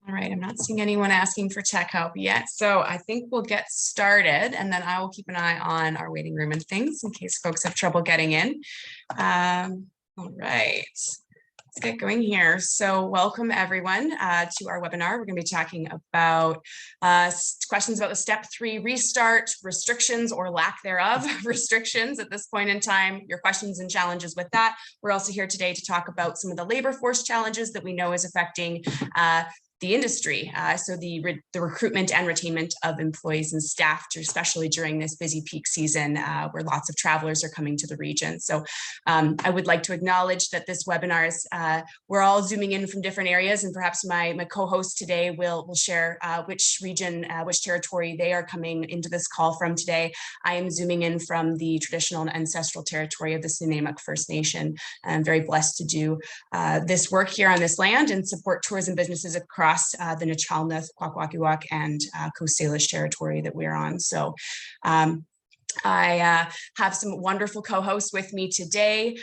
All right, I'm not seeing anyone asking for tech help yet, so I think we'll get started, and then I will keep an eye on our waiting room and things in case folks have trouble getting in. All right, let's get going here. So welcome everyone to our webinar. We're going to be talking about questions about the step 3 restart, restrictions or lack thereof, restrictions at this point in time, your questions and challenges with that. We're also here today to talk about some of the labor force challenges that we know is affecting the industry, so the recruitment and retainment of employees and staff, especially during this busy peak season where lots of travelers are coming to the region. So I would like to acknowledge that this webinar is, we're all zooming in from different areas, and perhaps my co-host today will share which region, which territory they are coming into this call from today. I am zooming in from the traditional and ancestral territory of the Snuneymuxw First Nation. I'm very blessed to do this work here on this land and support tourism businesses across the Nachalneth, Kwakwaka'wakw, and Coast Salish territory that we're on. So I have some wonderful co-hosts with me today.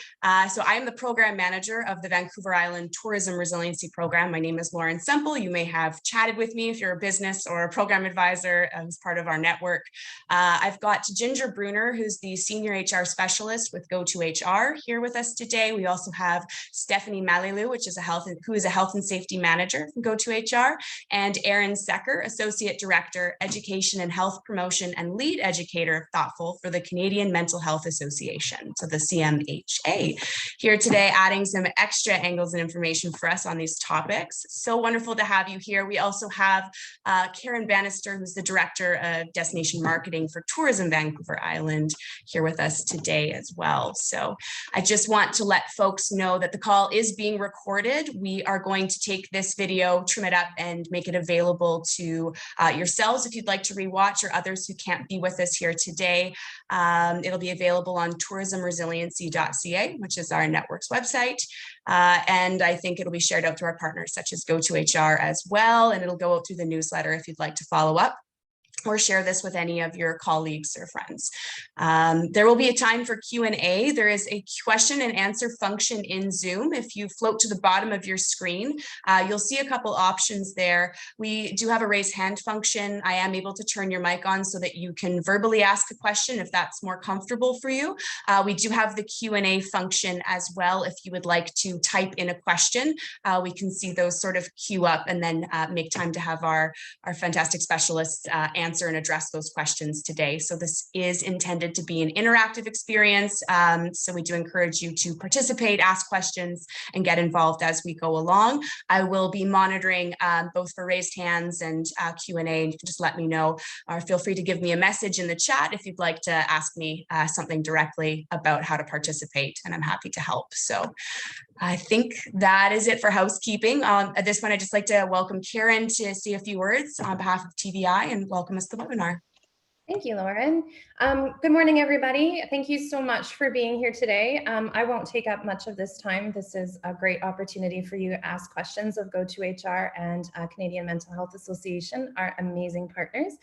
So I am the program manager of the Vancouver Island Tourism Resiliency Program. My name is Aaryn Secker. You may have chatted with me if you're a business or a program advisor as part of our network. I've got Ginger Brunner, who's the Senior HR Specialist with Go2HR here with us today. We also have Stephanie Mallalieu, who is a Health and Safety Manager from Go2HR, and Aaryn Secker, Associate Director, Education and Health Promotion and Lead Educator of Thoughtfull for the Canadian Mental Health Association, so the CMHA. Here today, adding some extra angles and information for us on these topics. So wonderful to have you here. We also have Karen Bannister, who's the Director of Destination Marketing for Tourism Vancouver Island, here with us today as well. So I just want to let folks know that the call is being recorded. We are going to take this video, trim it up, and make it available to yourselves if you'd like to rewatch, or others who can't be with us here today. It'll be available on tourismresiliency.ca, which is our network's website. And I think it'll be shared out to our partners such as Go2HR as well. And it'll go out through the newsletter if you'd like to follow up or share this with any of your colleagues or friends. There will be a time for Q&A. There is a question and answer function in Zoom. If you float to the bottom of your screen, you'll see a couple options there. We do have a raise hand function. I am able to turn your mic on so that you can verbally ask a question if that's more comfortable for you. We do have the Q&A function as well. If you would like to type in a question, we can see those sort of queue up and then make time to have our fantastic specialists answer and address those questions today. So this is intended to be an interactive experience. So we do encourage you to participate, ask questions, and get involved as we go along. I will be monitoring both for raised hands and Q&A, and you can just let me know, or feel free to give me a message in the chat if you'd like to ask me something directly about how to participate, and I'm happy to help. So I think that is it for housekeeping. At this point, I'd just like to welcome Karen to say a few words on behalf of TVI and welcome us to the webinar. Thank you, Aaryn. Good morning, everybody. Thank you so much for being here today. I won't take up much of this time. This is a great opportunity for you to ask questions of Go2HR and Canadian Mental Health Association, our amazing partners.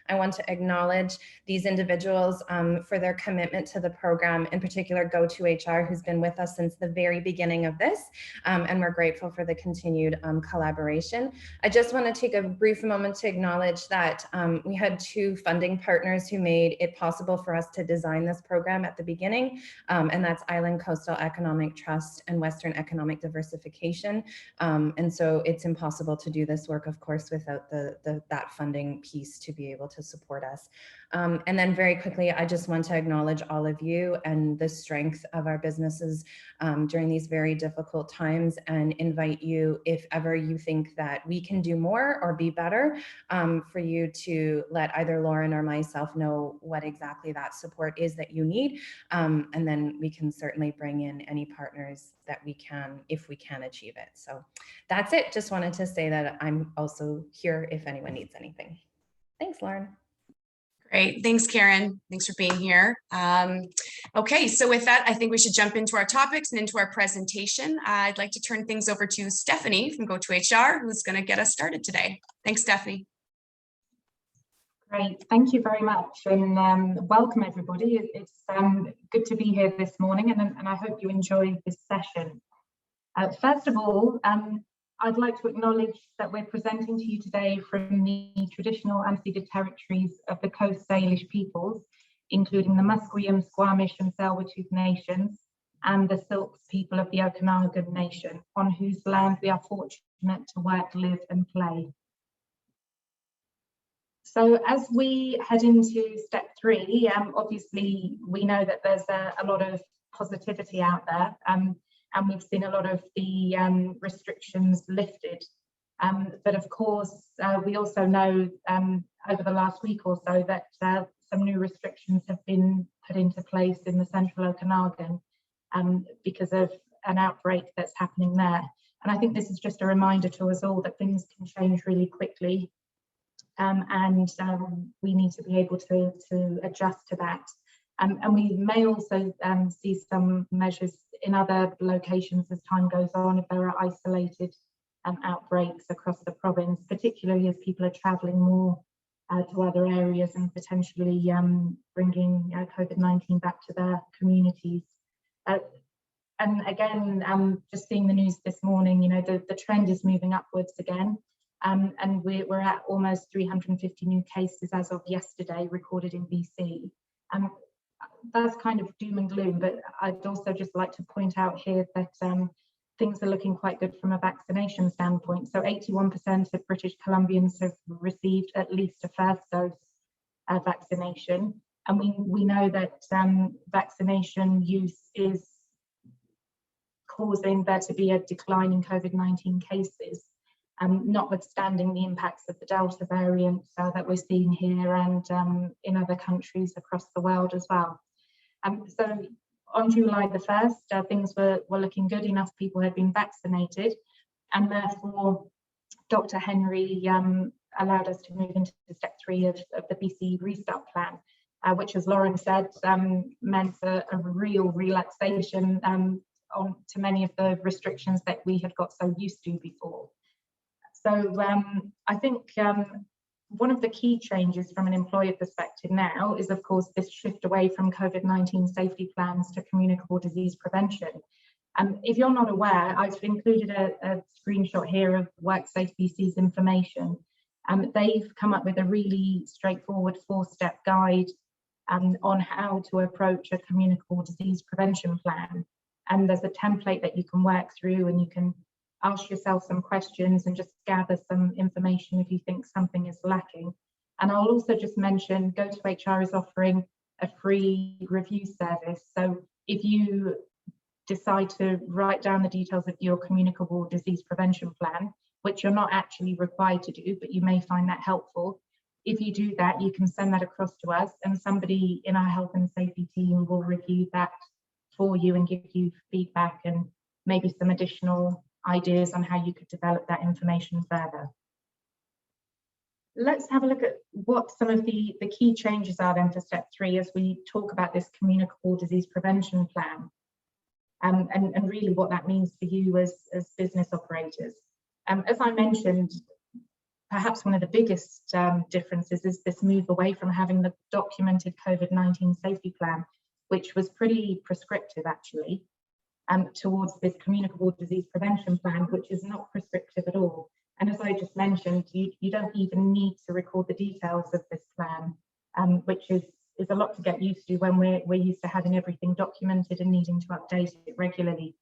I want to acknowledge these individuals for their commitment to the program, in particular Go2HR, who's been with us since the very beginning of this, and we're grateful for the continued collaboration. I just want to take a brief moment to acknowledge that we had two funding partners who made it possible for us to design this program at the beginning, and that's Island Coastal Economic Trust and Western Economic Diversification. And so it's impossible to do this work, of course, without that funding piece to be able to support us. And then very quickly, I just want to acknowledge all of you and the strength of our businesses during these very difficult times, and invite you, if ever you think that we can do more or be better, for you to let either Lauren or myself know what exactly that support is that you need. And then we can certainly bring in any partners that we can, if we can achieve it. So that's it. Just wanted to say that I'm also here if anyone needs anything. Thanks, Lauren. Great. Thanks, Karen. Thanks for being here. Okay, so with that, I think we should jump into our topics and into our presentation. I'd like to turn things over to Stephanie from Go2HR, who's going to get us started today. Thanks, Stephanie. Great. Thank you very much. And welcome, everybody. It's good to be here this morning, and I hope you enjoy this session. First of all, I'd like to acknowledge that we're presenting to you today from the traditional unceded territories of the Coast Salish peoples, including the Musqueam, Squamish and Tsleil-Waututh nations, and the Silks people of the Okanagan Nation, on whose land we are fortunate to work, live and play. So as we head into step 3, obviously we know that there's a lot of positivity out there, and we've seen a lot of the restrictions lifted. But of course, we also know over the last week or so that some new restrictions have been put into place in the central Okanagan because of an outbreak that's happening there. And I think this is just a reminder to us all that things can change really quickly, and we need to be able to adjust to that. And we may also see some measures in other locations as time goes on, if there are isolated outbreaks across the province, particularly as people are travelling more to other areas and potentially bringing COVID-19 back to their communities. And again, just seeing the news this morning, you know, the trend is moving upwards again. And we're at almost 350 new cases as of yesterday recorded in BC. That's kind of doom and gloom, but I'd also just like to point out here that things are looking quite good from a vaccination standpoint. So 81% of British Columbians have received at least a first dose vaccination. And we know that vaccination use is causing there to be a decline in COVID-19 cases, notwithstanding the impacts of the Delta variant that we're seeing here and in other countries across the world as well. So on July the 1st, things were looking good. Enough people had been vaccinated, and therefore Dr. Henry allowed us to move into step 3 of the BC Restart Plan, which, as Lauren said, meant a real relaxation on to many of the restrictions that we had got so used to before. So I think one of the key changes from an employer perspective now is, of course, this shift away from COVID-19 safety plans to communicable disease prevention. If you're not aware, I've included a screenshot here of WorkSafe BC's information. They've come up with a really straightforward 4-step guide on how to approach a communicable disease prevention plan. And there's a template that you can work through, and you can ask yourself some questions and just gather some information if you think something is lacking. And I'll also just mention GoToHR is offering a free review service. So if you decide to write down the details of your communicable disease prevention plan, which you're not actually required to do, but you may find that helpful. If you do that, you can send that across to us, and somebody in our health and safety team will review that for you and give you feedback and maybe some additional ideas on how you could develop that information further. Let's have a look at what some of the key changes are then for step 3 as we talk about this communicable disease prevention plan, and really what that means for you as business operators. As I mentioned, perhaps one of the biggest differences is this move away from having the documented COVID-19 safety plan, which was pretty prescriptive actually, towards this communicable disease prevention plan, which is not prescriptive at all. And as I just mentioned, you don't even need to record the details of this plan, which is a lot to get used to when we're used to having everything documented and needing to update it regularly.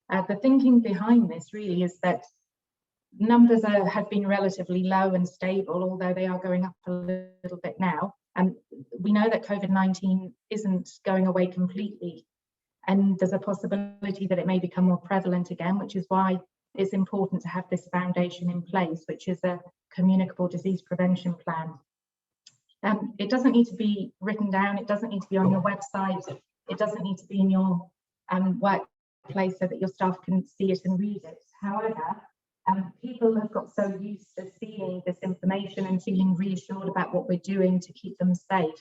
The thinking behind this really is that numbers have been relatively low and stable, although they are going up a little bit now. And we know that COVID-19 isn't going away completely. And there's a possibility that it may become more prevalent again, which is why it's important to have this foundation in place, which is a communicable disease prevention plan. It doesn't need to be written down. It doesn't need to be on your website. It doesn't need to be in your workplace so that your staff can see it and read it. However, people have got so used to seeing this information and feeling reassured about what we're doing to keep them safe.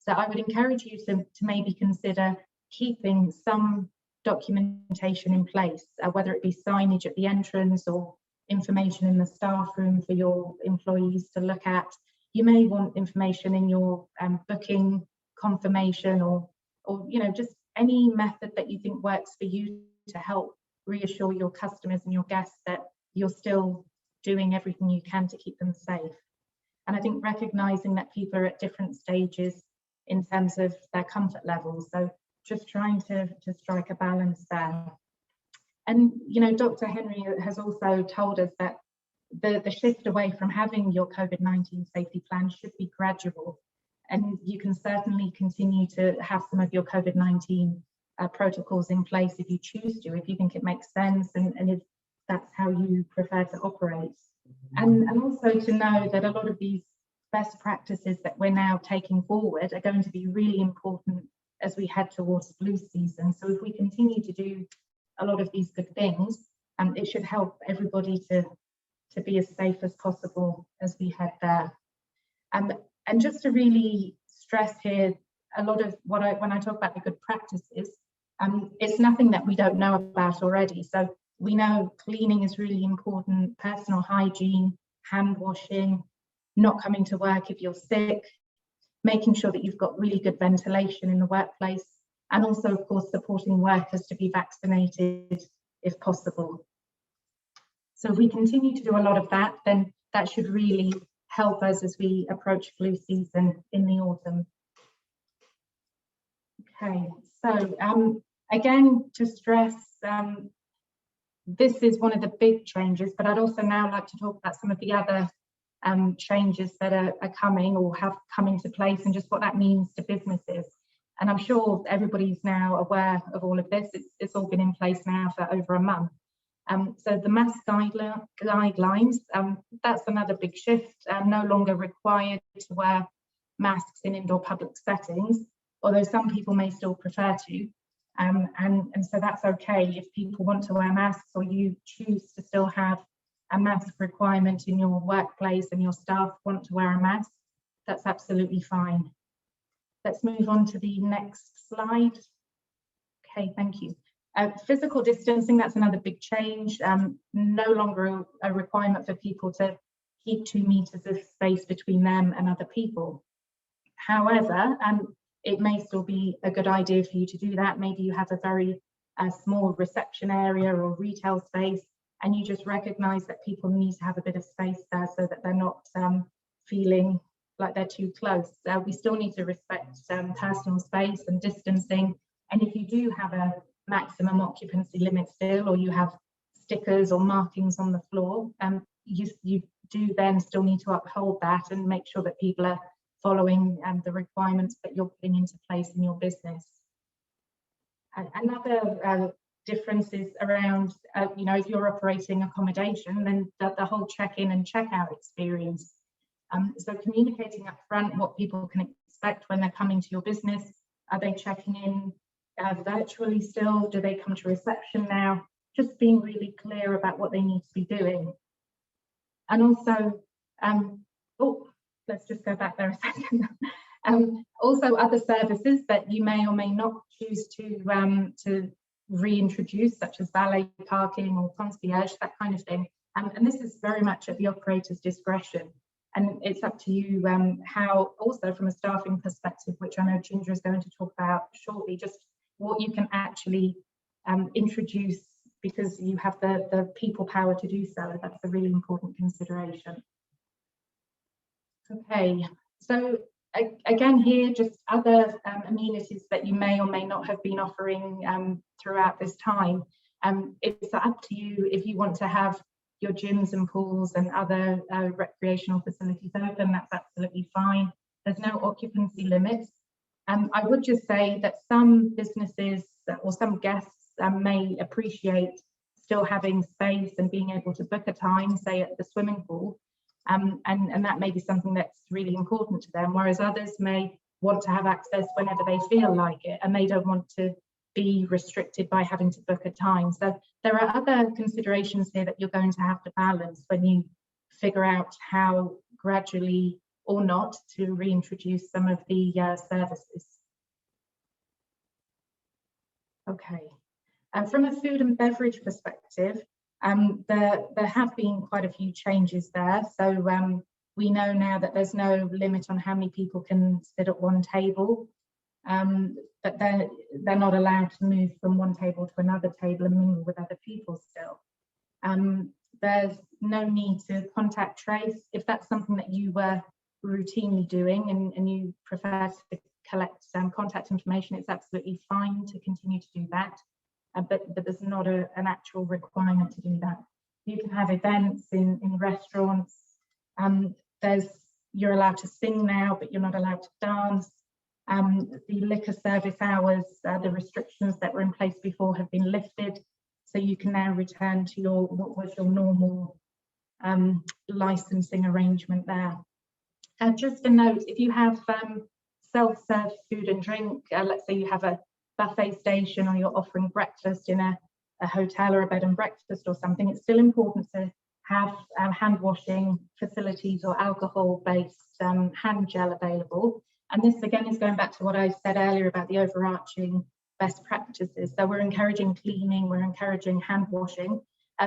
So I would encourage you to maybe consider keeping some documentation in place, whether it be signage at the entrance or information in the staff room for your employees to look at. You may want information in your booking confirmation or you know, just any method that you think works for you to help reassure your customers and your guests that you're still doing everything you can to keep them safe. And I think recognizing that people are at different stages in terms of their comfort levels. So just trying to strike a balance there. And, you know, Dr. Henry has also told us that the shift away from having your COVID-19 safety plan should be gradual. And you can certainly continue to have some of your COVID-19 protocols in place if you choose to, if you think it makes sense and if that's how you prefer to operate. And also to know that a lot of these best practices that we're now taking forward are going to be really important as we head towards flu season. So if we continue to do a lot of these good things, it should help everybody to be as safe as possible as we head there. And just to really stress here, a lot of when I talk about the good practices, it's nothing that we don't know about already. So we know cleaning is really important, personal hygiene, hand washing, not coming to work if you're sick, making sure that you've got really good ventilation in the workplace, and also, of course, supporting workers to be vaccinated if possible. So if we continue to do a lot of that, then that should really help us as we approach flu season in the autumn. Okay, so again, to stress, this is one of the big changes, but I'd also now like to talk about some of the other changes that are coming or have come into place and just what that means to businesses. And I'm sure everybody's now aware of all of this. It's all been in place now for over a month. So the mask guidelines, that's another big shift, no longer required to wear masks in indoor public settings, although some people may still prefer to. And so that's okay if people want to wear masks or you choose to still have a mask requirement in your workplace and your staff want to wear a mask, that's absolutely fine. Let's move on to the next slide. Okay, thank you. Physical distancing, that's another big change. No longer a requirement for people to keep 2 meters of space between them and other people. However, it may still be a good idea for you to do that. Maybe you have a very small reception area or retail space, and you just recognize that people need to have a bit of space there so that they're not feeling like they're too close. We still need to respect personal space and distancing. And if you do have a maximum occupancy limit still, or you have stickers or markings on the floor, you do then still need to uphold that and make sure that people are following the requirements that you're putting into place in your business. Another difference is around, you know, if you're operating accommodation, then the whole check-in and check-out experience. So communicating up front what people can expect when they're coming to your business. Are they checking in virtually still? Do they come to reception now? Just being really clear about what they need to be doing. And also, oh, let's just go back there a second. Also other services that you may or may not choose to reintroduce, such as valet parking or concierge, that kind of thing. And this is very much at the operator's discretion. And it's up to you how, also from a staffing perspective, which I know Ginger is going to talk about shortly, just what you can actually introduce, because you have the people power to do so. That's a really important consideration. Okay, so again here, just other amenities that you may or may not have been offering throughout this time. It's up to you if you want to have your gyms and pools and other recreational facilities open, that's absolutely fine. There's no occupancy limits. I would just say that some businesses or some guests may appreciate still having space and being able to book a time, say at the swimming pool, and that may be something that's really important to them, whereas others may want to have access whenever they feel like it, and they don't want to be restricted by having to book a time. So there are other considerations here that you're going to have to balance when you figure out how gradually or not to reintroduce some of the services. Okay, from a food and beverage perspective, there have been quite a few changes there. So we know now that there's no limit on how many people can sit at one table, but they're not allowed to move from one table to another table and mingle with other people still. There's no need to contact trace. If that's something that you were routinely doing and you prefer to collect contact information, it's absolutely fine to continue to do that. But there's not an actual requirement to do that. You can have events in restaurants. You're allowed to sing now, but you're not allowed to dance. The liquor service hours, the restrictions that were in place before have been lifted. So you can now return to what was your normal licensing arrangement there. Just a note, if you have self-serve food and drink, let's say you have a buffet station or you're offering breakfast in a hotel or a bed and breakfast or something, it's still important to have hand washing facilities or alcohol-based hand gel available. And this again is going back to what I said earlier about the overarching best practices. So we're encouraging cleaning, we're encouraging hand washing.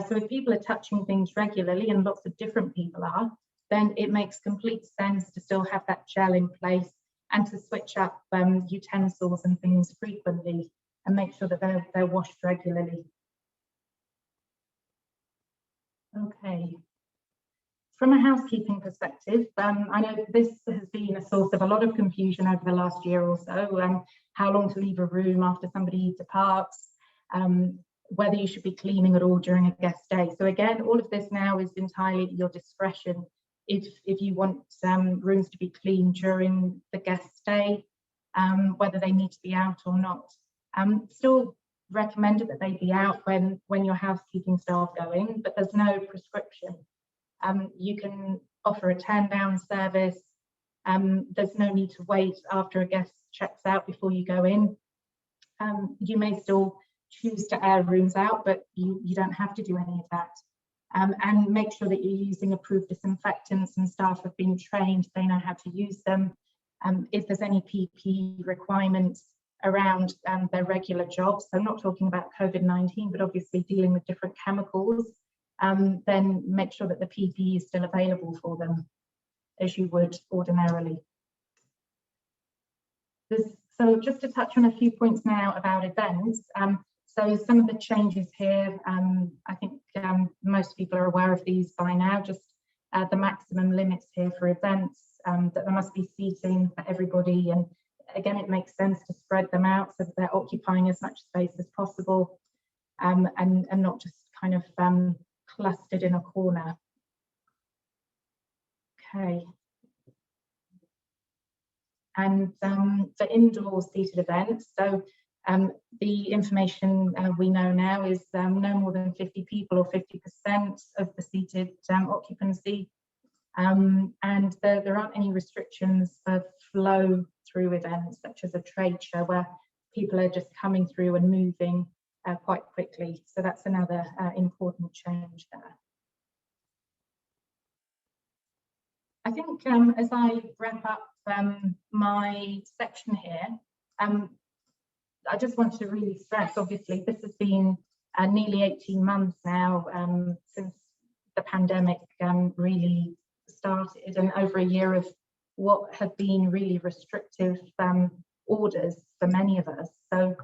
So if people are touching things regularly, and lots of different people are, then it makes complete sense to still have that gel in place and to switch up utensils and things frequently and make sure that they're washed regularly. Okay. From a housekeeping perspective, I know this has been a source of a lot of confusion over the last year or so, how long to leave a room after somebody departs, whether you should be cleaning at all during a guest stay. So again, all of this now is entirely at your discretion. If you want rooms to be cleaned during the guest stay, whether they need to be out or not. Still recommended that they be out when your housekeeping staff go in, but there's no prescription. You can offer a turn down service. There's no need to wait after a guest checks out before you go in. You may still choose to air rooms out, but you don't have to do any of that. And make sure that you're using approved disinfectants and staff have been trained, they know how to use them. If there's any PPE requirements around their regular jobs, so I'm not talking about COVID-19, but obviously dealing with different chemicals, then make sure that the PPE is still available for them as you would ordinarily. So just to touch on a few points now about events. So some of the changes here, I think most people are aware of these by now, just the maximum limits here for events, that there must be seating for everybody. And again, it makes sense to spread them out so that they're occupying as much space as possible, and not just kind of clustered in a corner. Okay. And for indoor seated events, so the information we know now is no more than 50 people or 50% of the seated occupancy. And there aren't any restrictions for flow through events, such as a trade show where people are just coming through and moving quite quickly. So that's another important change there. I think as I wrap up my section here, I just want to really stress, obviously, this has been nearly 18 months now since the pandemic really started, and over a year of what have been really restrictive orders for many of us. So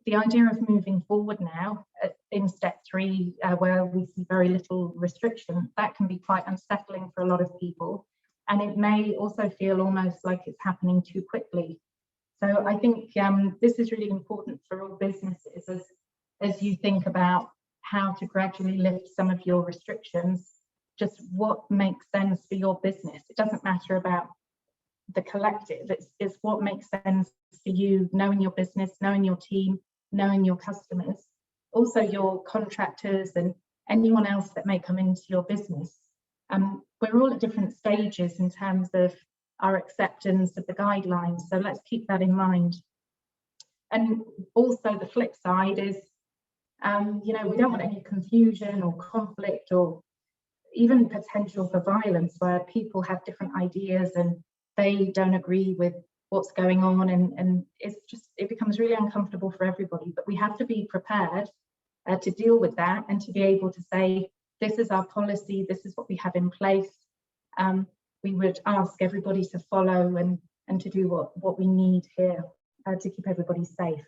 the idea of moving forward now in step 3, where we see very little restriction, that can be quite unsettling for a lot of people. And it may also feel almost like it's happening too quickly. So I think this is really important for all businesses as you think about how to gradually lift some of your restrictions, just what makes sense for your business. It doesn't matter about the collective, it's what makes sense for you, knowing your business, knowing your team, knowing your customers, also your contractors and anyone else that may come into your business. We're all at different stages in terms of our acceptance of the guidelines, so let's keep that in mind. And also the flip side is, you know, we don't want any confusion or conflict or even potential for violence where people have different ideas and they don't agree with what's going on, and it becomes really uncomfortable for everybody. But we have to be prepared to deal with that and to be able to say, this is our policy, this is what we have in place. We would ask everybody to follow and to do what we need here to keep everybody safe.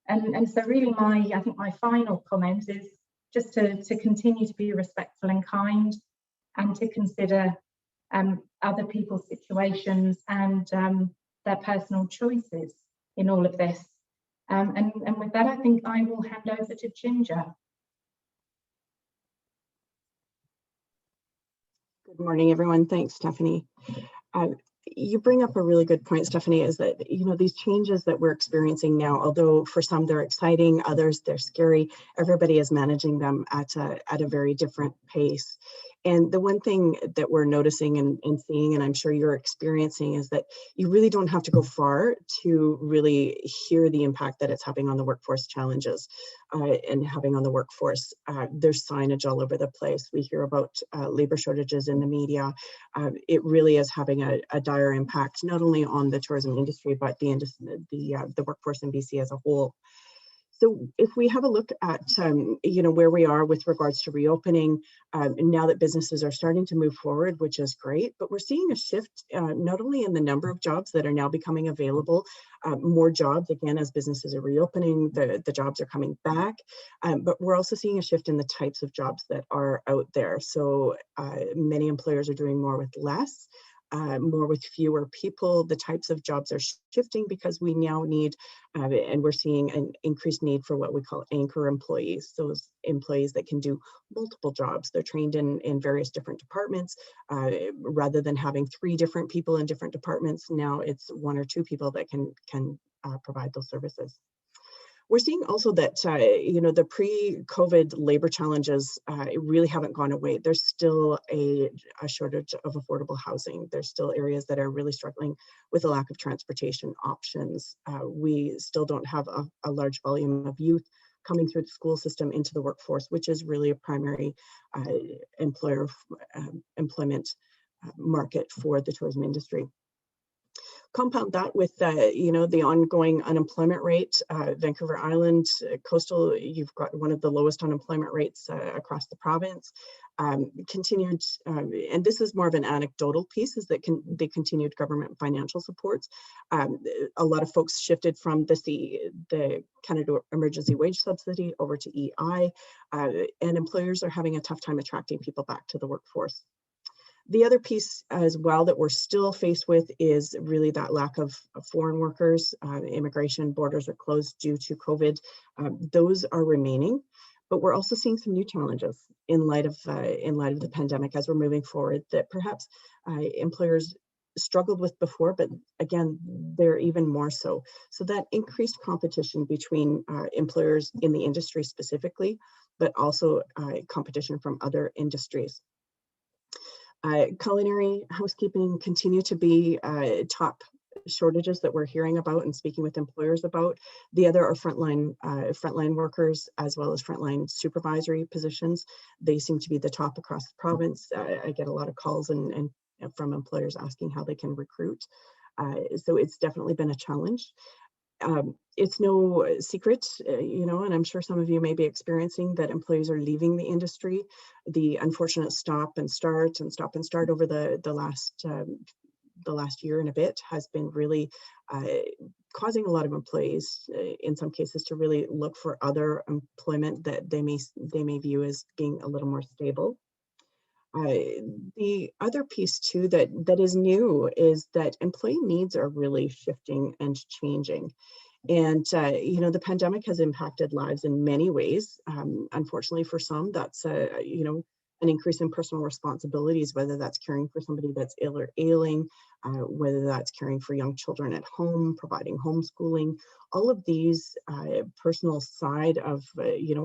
And so really I think my final comment is, just to continue to be respectful and kind, and to consider other people's situations and their personal choices in all of this. And with that, I think I will hand over to Ginger. Good morning, everyone. Thanks, Stephanie. You bring up a really good point, Stephanie, is that, these changes that we're experiencing now, although for some they're exciting, others they're scary, everybody is managing them at a very different pace. And the one thing that we're noticing and seeing, and I'm sure you're experiencing, is that you really don't have to go far to really hear the impact that it's having on the workforce challenges and having on the workforce. There's signage all over the place. We hear about labor shortages in the media. It really is having a dire impact, not only on the tourism industry, but the workforce in BC as a whole. So if we have a look at, where we are with regards to reopening, now that businesses are starting to move forward, which is great, but we're seeing a shift not only in the number of jobs that are now becoming available, more jobs, again, as businesses are reopening, the jobs are coming back, but we're also seeing a shift in the types of jobs that are out there. So many employers are doing more with less. More with fewer people. The types of jobs are shifting because we now need, and we're seeing an increased need for what we call anchor employees, those employees that can do multiple jobs. They're trained in various different departments. Rather than having 3 different people in different departments, now it's 1 or 2 people that can provide those services. We're seeing also that, the pre-COVID labor challenges really haven't gone away. There's still a shortage of affordable housing. There's still areas that are really struggling with a lack of transportation options. We still don't have a large volume of youth coming through the school system into the workforce, which is really a primary employment market for the tourism industry. Compound that with the ongoing unemployment rate. Vancouver Island, coastal, you've got one of the lowest unemployment rates across the province. Continued, and this is more of an anecdotal piece, is that the continued government financial supports. A lot of folks shifted from the Canada Emergency Wage Subsidy over to EI, and employers are having a tough time attracting people back to the workforce. The other piece as well that we're still faced with is really that lack of foreign workers. Immigration borders are closed due to COVID. Those are remaining, but we're also seeing some new challenges in light of the pandemic as we're moving forward that perhaps employers struggled with before, but again, they're even more so. So that increased competition between employers in the industry specifically, but also competition from other industries. Culinary, housekeeping continue to be top shortages that we're hearing about and speaking with employers about. The other are frontline workers as well as frontline supervisory positions. They seem to be the top across the province. I get a lot of calls and from employers asking how they can recruit. So it's definitely been a challenge. It's no secret, and I'm sure some of you may be experiencing that employees are leaving the industry. The unfortunate stop and start over the last year and a bit has been really causing a lot of employees, in some cases, to really look for other employment that they may view as being a little more stable. The other piece too that is new is that employee needs are really shifting and changing. And, the pandemic has impacted lives in many ways. Unfortunately, for some, that's, an increase in personal responsibilities, whether that's caring for somebody that's ill or ailing, whether that's caring for young children at home, providing homeschooling. All of these personal side of,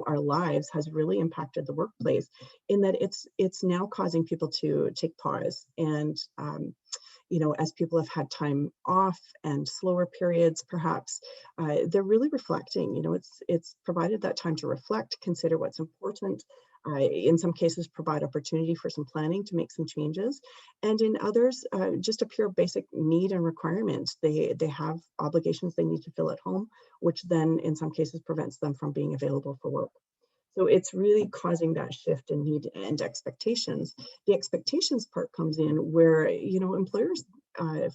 our lives has really impacted the workplace in that it's now causing people to take pause and, as people have had time off and slower periods, perhaps, they're really reflecting. It's provided that time to reflect, consider what's important, in some cases provide opportunity for some planning to make some changes, and in others, just a pure basic need and requirement. They have obligations they need to fill at home, which then in some cases prevents them from being available for work. So it's really causing that shift in need and expectations. The expectations part comes in where, employers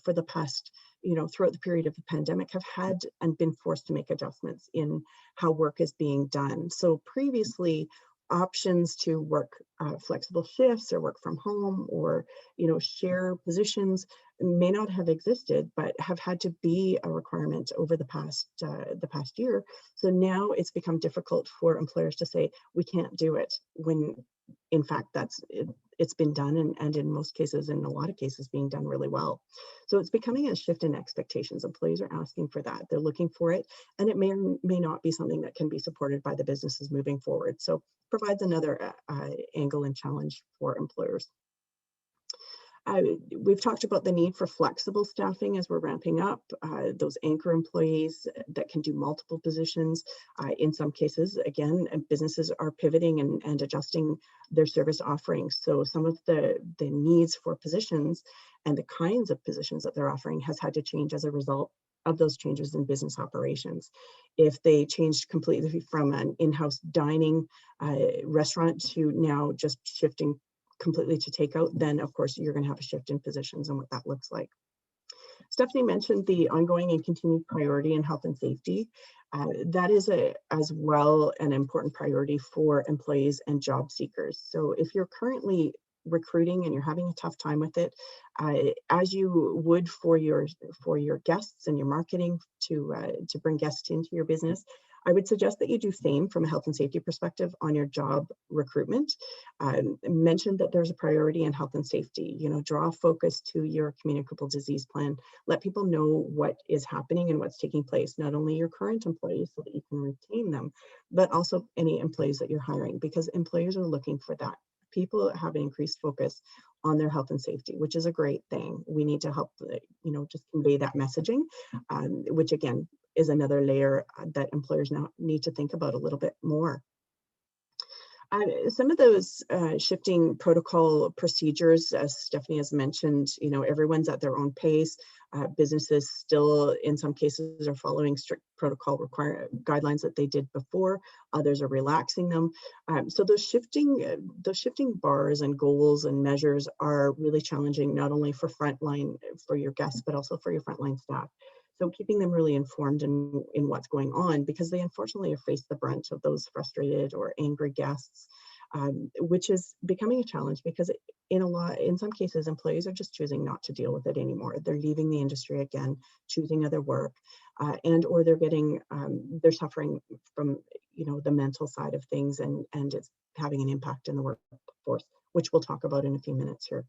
for the past, throughout the period of the pandemic have had and been forced to make adjustments in how work is being done. So previously, options to work flexible shifts or work from home, or share positions may not have existed, but have had to be a requirement over the past year. So now it's become difficult for employers to say we can't do it, when in fact it's been done, and in most cases, in a lot of cases, being done really well. So it's becoming a shift in expectations. Employees are asking for that. They're looking for it, and it may or may not be something that can be supported by the businesses moving forward. So provides another angle and challenge for employers. We've talked about the need for flexible staffing as we're ramping up, those anchor employees that can do multiple positions. In some cases, again, businesses are pivoting and adjusting their service offerings. So some of the needs for positions and the kinds of positions that they're offering has had to change as a result of those changes in business operations. If they changed completely from an in-house dining restaurant to now just shifting completely to takeout, then of course you're going to have a shift in positions and what that looks like. Stephanie mentioned the ongoing and continued priority in health and safety. That is as well an important priority for employees and job seekers. So if you're currently recruiting and you're having a tough time with it, as you would for your guests and your marketing to bring guests into your business, I would suggest that you do same from a health and safety perspective on your job recruitment. Mention that there's a priority in health and safety. Draw focus to your communicable disease plan. Let people know what is happening and what's taking place, not only your current employees so that you can retain them, but also any employees that you're hiring, because employers are looking for that. People have an increased focus on their health and safety, which is a great thing. We need to help, just convey that messaging, which again is another layer that employers now need to think about a little bit more. Some of those shifting protocol procedures, as Stephanie has mentioned, everyone's at their own pace. Businesses still, in some cases, are following strict protocol guidelines that they did before. Others are relaxing them. So those shifting bars and goals and measures are really challenging, not only for your guests, but also for your frontline staff. So keeping them really informed in what's going on, because they unfortunately have faced the brunt of those frustrated or angry guests, which is becoming a challenge because in some cases, employees are just choosing not to deal with it anymore. They're leaving the industry again, choosing other work, and or they're suffering from the mental side of things, and it's having an impact in the workforce, which we'll talk about in a few minutes here.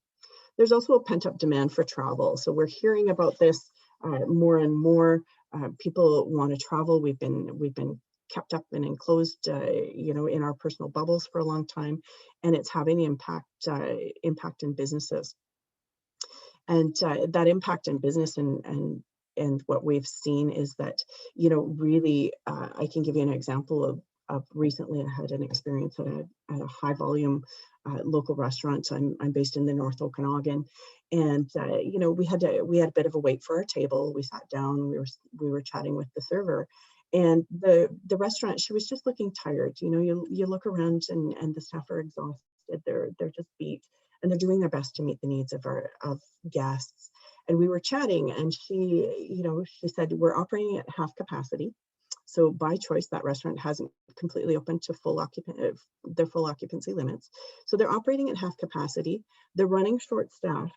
There's also a pent-up demand for travel. So we're hearing about this more and more. People want to travel. We've been kept up and enclosed, in our personal bubbles for a long time, and it's having an impact in businesses. And that impact in business and what we've seen is that, really, I can give you an example of recently I had an experience at a high volume local restaurant. I'm based in the North Okanagan, and we had a bit of a wait for our table. We sat down, we were chatting with the server, and the restaurant, she was just looking tired. You look around and the staff are exhausted. They're just beat, and they're doing their best to meet the needs of guests. And we were chatting, and she said, we're operating at half capacity. So by choice, that restaurant hasn't completely opened to their full occupancy limits. So they're operating at half capacity. They're running short-staffed.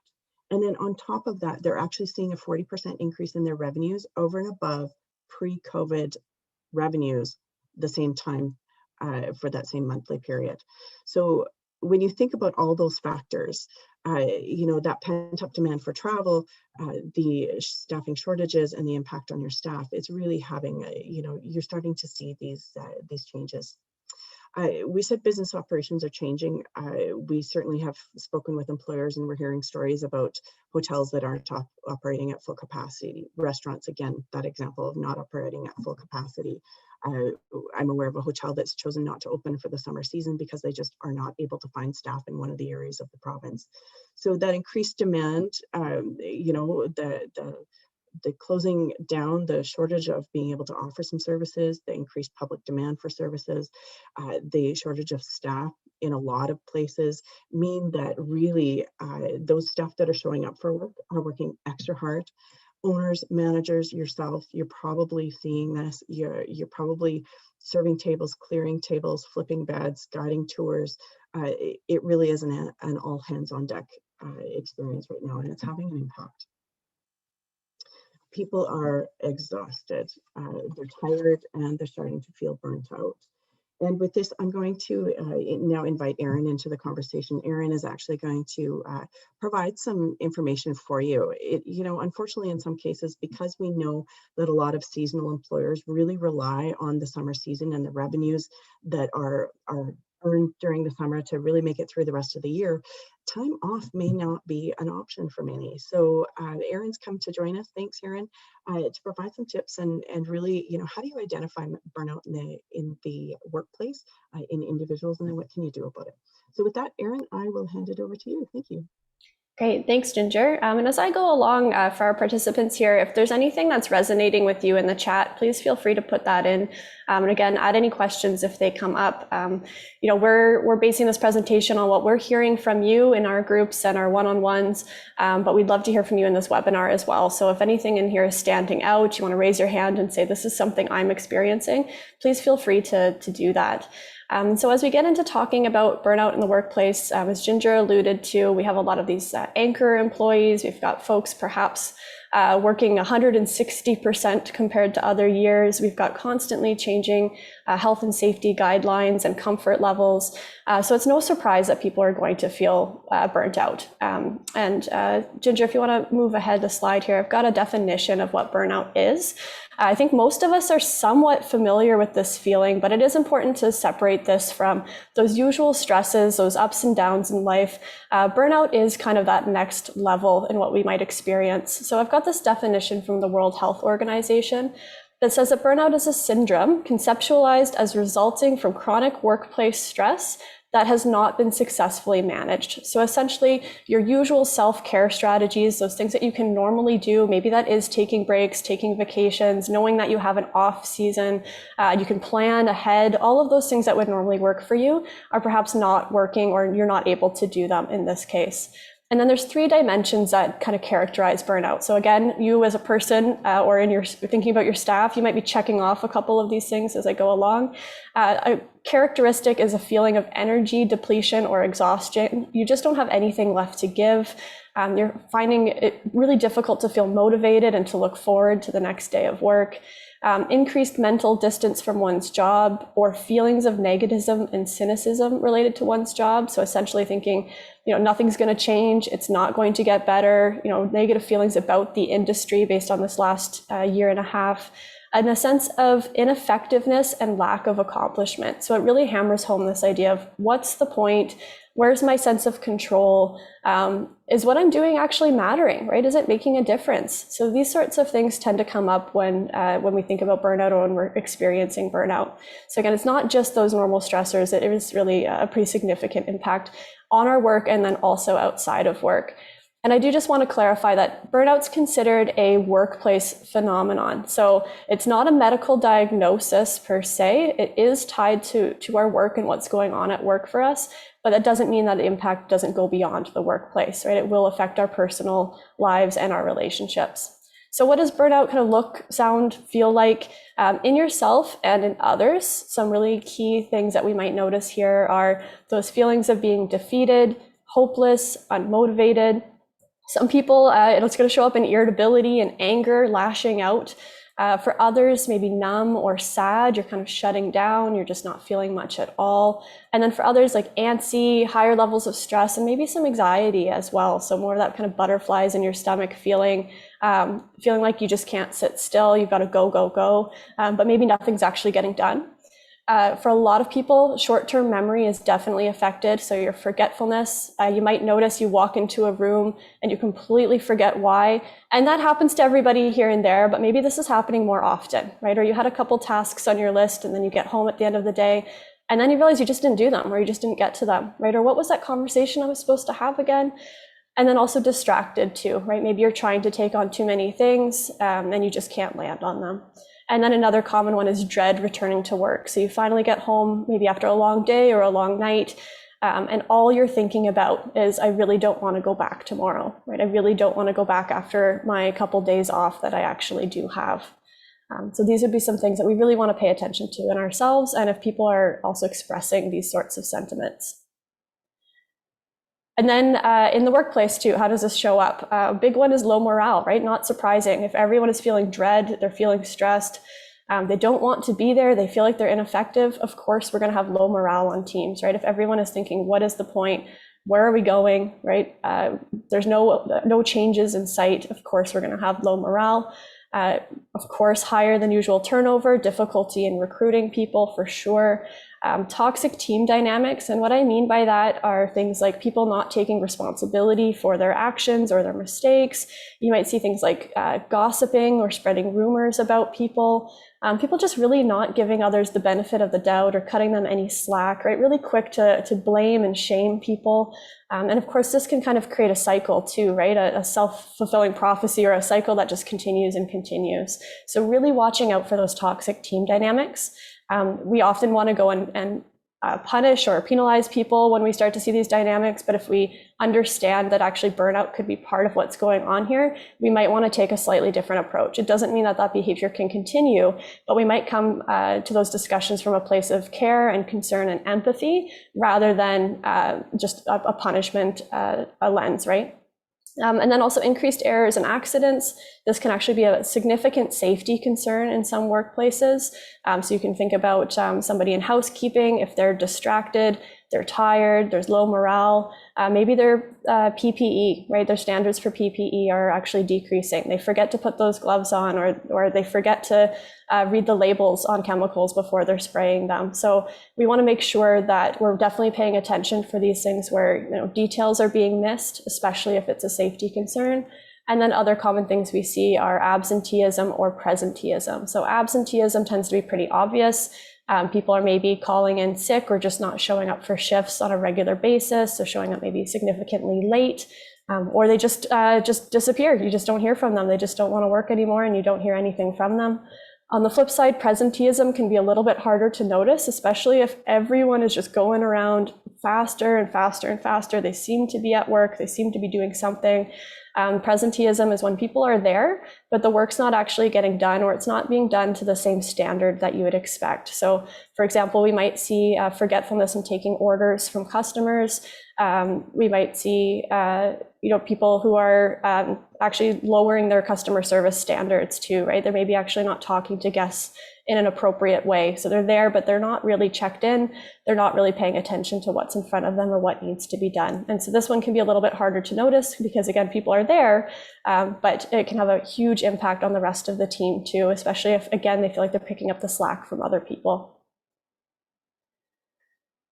And then on top of that, they're actually seeing a 40% increase in their revenues over and above pre-COVID revenues the same time for that same monthly period. So when you think about all those factors, that pent-up demand for travel, the staffing shortages, and the impact on your staff, it's really having, you're starting to see these changes. We said business operations are changing. We certainly have spoken with employers, and we're hearing stories about hotels that aren't operating at full capacity. Restaurants, again, that example of not operating at full capacity. I'm aware of a hotel that's chosen not to open for the summer season because they just are not able to find staff in one of the areas of the province. So that increased demand, the closing down, the shortage of being able to offer some services, the increased public demand for services, the shortage of staff in a lot of places mean that really those staff that are showing up for work are working extra hard. Owners, managers, yourself, you're probably seeing this. You're probably serving tables, clearing tables, flipping beds, guiding tours. It really is an all hands on deck experience right now, and it's having an impact. People are exhausted, they're tired, and they're starting to feel burnt out. And with this, I'm going to now invite Aaryn into the conversation. Aaryn is actually going to provide some information for you. Unfortunately, in some cases, because we know that a lot of seasonal employers really rely on the summer season and the revenues that are earned during the summer to really make it through the rest of the year, time off may not be an option for many. So Aaryn's come to join us. Thanks, Aaryn, to provide some tips and really, how do you identify burnout in the workplace, in individuals, and then what can you do about it? So with that, Aaryn, I will hand it over to you. Thank you. Great, thanks, Ginger. And as I go along for our participants here, if there's anything that's resonating with you in the chat, please feel free to put that in. And again, add any questions if they come up. We're basing this presentation on what we're hearing from you in our groups and our one-on-ones, but we'd love to hear from you in this webinar as well. So if anything in here is standing out, you want to raise your hand and say, this is something I'm experiencing, please feel free to do that. So as we get into talking about burnout in the workplace, as Ginger alluded to, we have a lot of these anchor employees. We've got folks perhaps working 160% compared to other years. We've got constantly changing health and safety guidelines and comfort levels. So it's no surprise that people are going to feel burnt out. Ginger, if you want to move ahead a slide here, I've got a definition of what burnout is. I think most of us are somewhat familiar with this feeling, but it is important to separate this from those usual stresses, those ups and downs in life. Burnout is kind of that next level in what we might experience. So I've got this definition from the World Health Organization that says that burnout is a syndrome conceptualized as resulting from chronic workplace stress that has not been successfully managed. So essentially, your usual self-care strategies, those things that you can normally do, maybe that is taking breaks, taking vacations, knowing that you have an off season, you can plan ahead, all of those things that would normally work for you are perhaps not working, or you're not able to do them in this case. And then there's 3 dimensions that kind of characterize burnout. So again, you as a person or in your thinking about your staff, you might be checking off a couple of these things as I go along. A characteristic is a feeling of energy depletion or exhaustion. You just don't have anything left to give. You're finding it really difficult to feel motivated and to look forward to the next day of work. Increased mental distance from one's job, or feelings of negativism and cynicism related to one's job. So essentially thinking, nothing's going to change, it's not going to get better, negative feelings about the industry based on this last year and a half, and a sense of ineffectiveness and lack of accomplishment. So it really hammers home this idea of what's the point? Where's my sense of control? Is what I'm doing actually mattering, right? Is it making a difference? So these sorts of things tend to come up when we think about burnout or when we're experiencing burnout. So again, it's not just those normal stressors. It is really a pretty significant impact on our work and then also outside of work. And I do just want to clarify that burnout's considered a workplace phenomenon. So it's not a medical diagnosis per se. It is tied to our work and what's going on at work for us, but that doesn't mean that the impact doesn't go beyond the workplace, right? It will affect our personal lives and our relationships. So what does burnout kind of look, sound, feel like in yourself and in others? Some really key things that we might notice here are those feelings of being defeated, hopeless, unmotivated. Some people, it's going to show up in irritability and anger, lashing out. For others, maybe numb or sad, you're kind of shutting down, you're just not feeling much at all. And then for others, like antsy, higher levels of stress, and maybe some anxiety as well. So more of that kind of butterflies in your stomach feeling like you just can't sit still, you've got to go, go, go, but maybe nothing's actually getting done. For a lot of people, short-term memory is definitely affected. So your forgetfulness, you might notice you walk into a room and you completely forget why. And that happens to everybody here and there, but maybe this is happening more often, right? Or you had a couple tasks on your list and then you get home at the end of the day and then you realize you just didn't do them, or you just didn't get to them, right? Or what was that conversation I was supposed to have again? And then also distracted too, right? Maybe you're trying to take on too many things and you just can't land on them. And then another common one is dread returning to work. So you finally get home, maybe after a long day or a long night, and all you're thinking about is, I really don't want to go back tomorrow, right? I really don't want to go back after my couple days off that I actually do have. So these would be some things that we really want to pay attention to in ourselves, and if people are also expressing these sorts of sentiments. And then in the workplace too, how does this show up? A big one is low morale, right? Not surprising. If everyone is feeling dread, they're feeling stressed, they don't want to be there, they feel like they're ineffective, of course we're going to have low morale on teams, right? If everyone is thinking, what is the point? Where are we going, right? There's no changes in sight, of course we're going to have low morale. Of course, higher than usual turnover, difficulty in recruiting people for sure. Toxic team dynamics, and what I mean by that are things like people not taking responsibility for their actions or their mistakes. You might see things like gossiping or spreading rumors about people. People just really not giving others the benefit of the doubt or cutting them any slack, right? Really quick to blame and shame people. And of course, this can kind of create a cycle too, right? A self-fulfilling prophecy, or a cycle that just continues and continues. So really watching out for those toxic team dynamics. We often want to go and punish or penalize people when we start to see these dynamics, but if we understand that actually burnout could be part of what's going on here, we might want to take a slightly different approach. It doesn't mean that that behavior can continue, but we might come to those discussions from a place of care and concern and empathy, rather than just a punishment a lens, right? And then also increased errors and accidents. This can actually be a significant safety concern in some workplaces. So you can think about somebody in housekeeping, if they're distracted, they're tired, there's low morale, maybe their PPE, right? Their standards for PPE are actually decreasing. They forget to put those gloves on, or they forget to read the labels on chemicals before they're spraying them. So we want to make sure that we're definitely paying attention for these things where details are being missed, especially if it's a safety concern. And then other common things we see are absenteeism or presenteeism. So absenteeism tends to be pretty obvious. People are maybe calling in sick or just not showing up for shifts on a regular basis, so showing up maybe significantly late, or they just disappear. You just don't hear from them. They just don't want to work anymore, and you don't hear anything from them. On the flip side, presenteeism can be a little bit harder to notice, especially if everyone is just going around faster and faster and faster. They seem to be at work. They seem to be doing something. Presenteeism is when people are there, but the work's not actually getting done, or it's not being done to the same standard that you would expect. So, for example, we might see forgetfulness in taking orders from customers. We might see people who are actually lowering their customer service standards too, right? They're maybe actually not talking to guests in an appropriate way. So they're there, but they're not really checked in. They're not really paying attention to what's in front of them or what needs to be done. And so this one can be a little bit harder to notice because, again, people are there, but it can have a huge impact on the rest of the team too, especially if, again, they feel like they're picking up the slack from other people.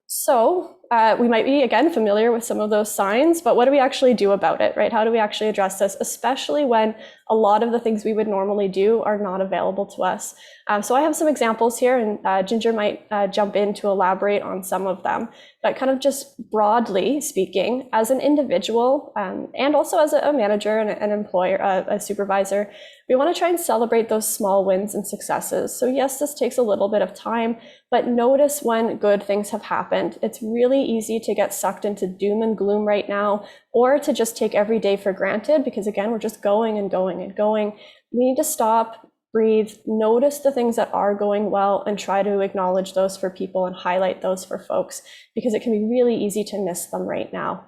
So we might be, again, familiar with some of those signs, but what do we actually do about it, right? How do we actually address this, especially when a lot of the things we would normally do are not available to us? So I have some examples here, and Ginger might jump in to elaborate on some of them. But kind of just broadly speaking, as an individual and also as a manager and an employer, a supervisor, we want to try and celebrate those small wins and successes. So yes, this takes a little bit of time, but notice when good things have happened. It's really easy to get sucked into doom and gloom right now, or to just take every day for granted, because again, we're just going and going and going. We need to stop, breathe, notice the things that are going well, and try to acknowledge those for people and highlight those for folks, because it can be really easy to miss them right now.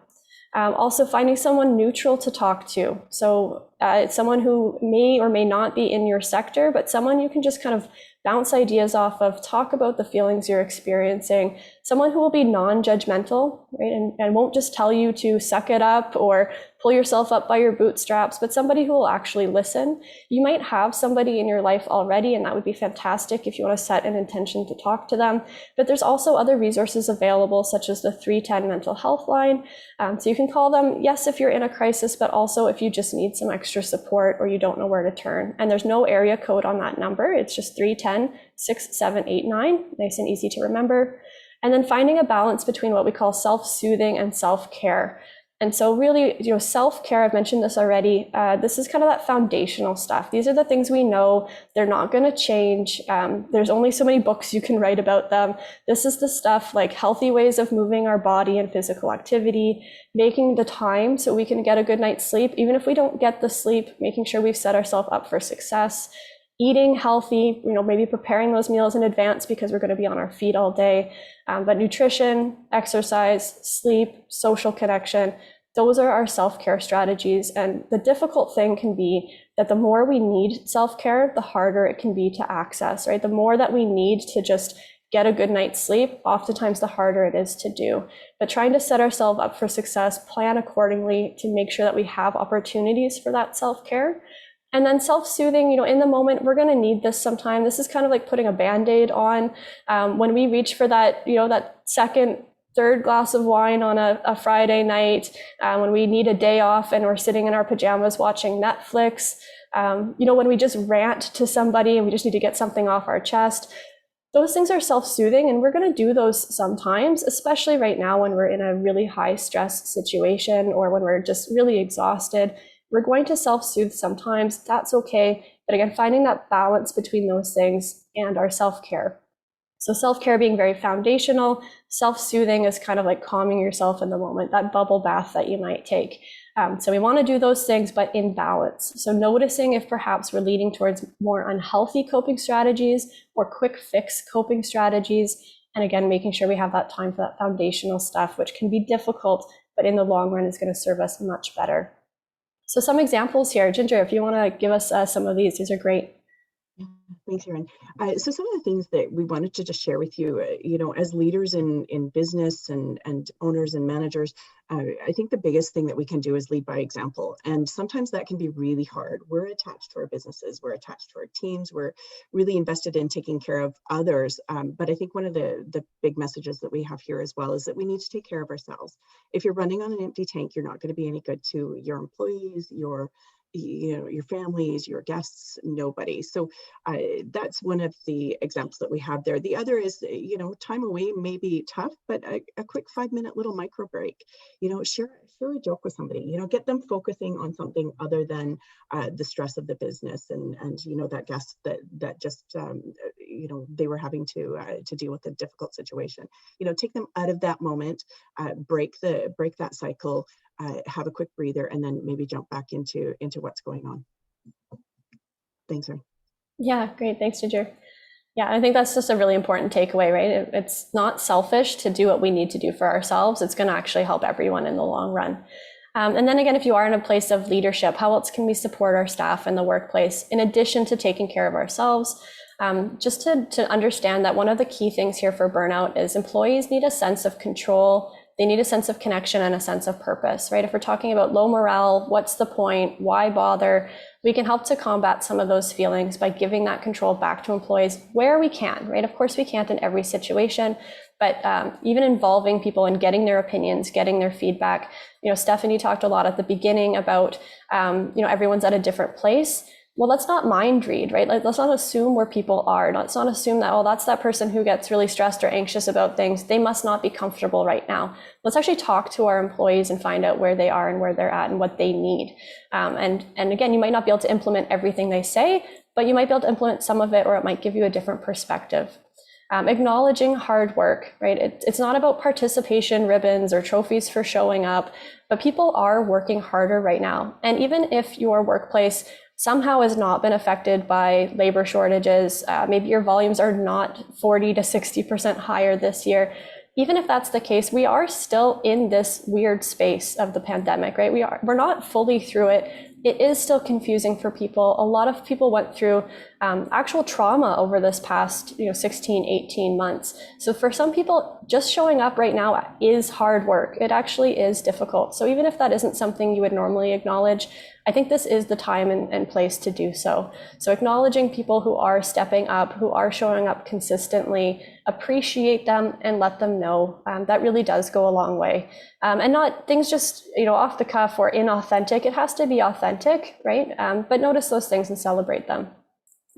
Also finding someone neutral to talk to. So it's someone who may or may not be in your sector, but someone you can just kind of bounce ideas off of, talk about the feelings you're experiencing, someone who will be non-judgmental, right? And won't just tell you to suck it up or pull yourself up by your bootstraps, but somebody who will actually listen. You might have somebody in your life already, and that would be fantastic if you want to set an intention to talk to them. But there's also other resources available, such as the 310 mental health line. So you can call them, yes, if you're in a crisis, but also if you just need some extra support or you don't know where to turn. And there's no area code on that number. It's just 310-6789, nice and easy to remember. And then finding a balance between what we call self-soothing and self-care. And so really, self-care, I've mentioned this already, this is kind of that foundational stuff. These are the things we know, they're not going to change. There's only so many books you can write about them. This is the stuff like healthy ways of moving our body and physical activity, making the time so we can get a good night's sleep. Even if we don't get the sleep, making sure we've set ourselves up for success. Eating healthy, maybe preparing those meals in advance because we're going to be on our feet all day. But nutrition, exercise, sleep, social connection, those are our self-care strategies. And the difficult thing can be that the more we need self-care, the harder it can be to access, right? The more that we need to just get a good night's sleep, oftentimes the harder it is to do. But trying to set ourselves up for success, plan accordingly to make sure that we have opportunities for that self-care. And then self-soothing, in the moment, we're going to need this sometime. This is kind of like putting a Band-Aid on. When we reach for that, that second, third glass of wine on a Friday night, when we need a day off and we're sitting in our pajamas watching Netflix, when we just rant to somebody and we just need to get something off our chest, those things are self-soothing, and we're going to do those sometimes, especially right now when we're in a really high stress situation or when we're just really exhausted. We're going to self-soothe sometimes, that's okay. But again, finding that balance between those things and our self-care. So self-care being very foundational, self-soothing is kind of like calming yourself in the moment, that bubble bath that you might take. So we want to do those things, but in balance. So noticing if perhaps we're leading towards more unhealthy coping strategies or quick fix coping strategies. And again, making sure we have that time for that foundational stuff, which can be difficult, but in the long run is going to serve us much better. So some examples here. Ginger, if you want to give us some of these are great. Thanks, Aaryn. So some of the things that we wanted to just share with you, as leaders in business and owners and managers, I think the biggest thing that we can do is lead by example. And sometimes that can be really hard. We're attached to our businesses, we're attached to our teams, we're really invested in taking care of others. But I think one of the big messages that we have here as well is that we need to take care of ourselves. If you're running on an empty tank, you're not going to be any good to your employees, your families, your guests, nobody. So that's one of the examples that we have there. The other is, time away may be tough, but a quick 5-minute little micro break, share a joke with somebody, get them focusing on something other than the stress of the business and that guest that just, they were having to deal with a difficult situation. Take them out of that moment, break that cycle, have a quick breather, and then maybe jump back into what's going on. Thanks, Aaryn. Yeah, great. Thanks, Ginger. Yeah, I think that's just a really important takeaway, right? It's not selfish to do what we need to do for ourselves. It's going to actually help everyone in the long run. And then again, if you are in a place of leadership, how else can we support our staff in the workplace in addition to taking care of ourselves? Just to understand that one of the key things here for burnout is employees need a sense of control. They need a sense of connection and a sense of purpose, right? If we're talking about low morale, what's the point? Why bother? We can help to combat some of those feelings by giving that control back to employees where we can, right? Of course, we can't in every situation, but even involving people and getting their opinions, getting their feedback. Stephanie talked a lot at the beginning about, everyone's at a different place. Well, let's not mind read, right? Let's not assume where people are. Let's not assume that, that's that person who gets really stressed or anxious about things. They must not be comfortable right now. Let's actually talk to our employees and find out where they are and where they're at and what they need. And again, you might not be able to implement everything they say, but you might be able to implement some of it, or it might give you a different perspective. Acknowledging hard work, right? It's not about participation ribbons or trophies for showing up, but people are working harder right now. And even if your workplace somehow has not been affected by labor shortages, maybe your volumes are not 40 to 60% higher this year. Even if that's the case, we are still in this weird space of the pandemic, right? We're not fully through it. It is still confusing for people. A lot of people went through actual trauma over this past 16, 18 months. So for some people, just showing up right now is hard work. It actually is difficult. So even if that isn't something you would normally acknowledge, I think this is the time and place to do so. So acknowledging people who are stepping up, who are showing up consistently, appreciate them and let them know. That really does go a long way. And not things just off the cuff or inauthentic. It has to be authentic, right? But notice those things and celebrate them.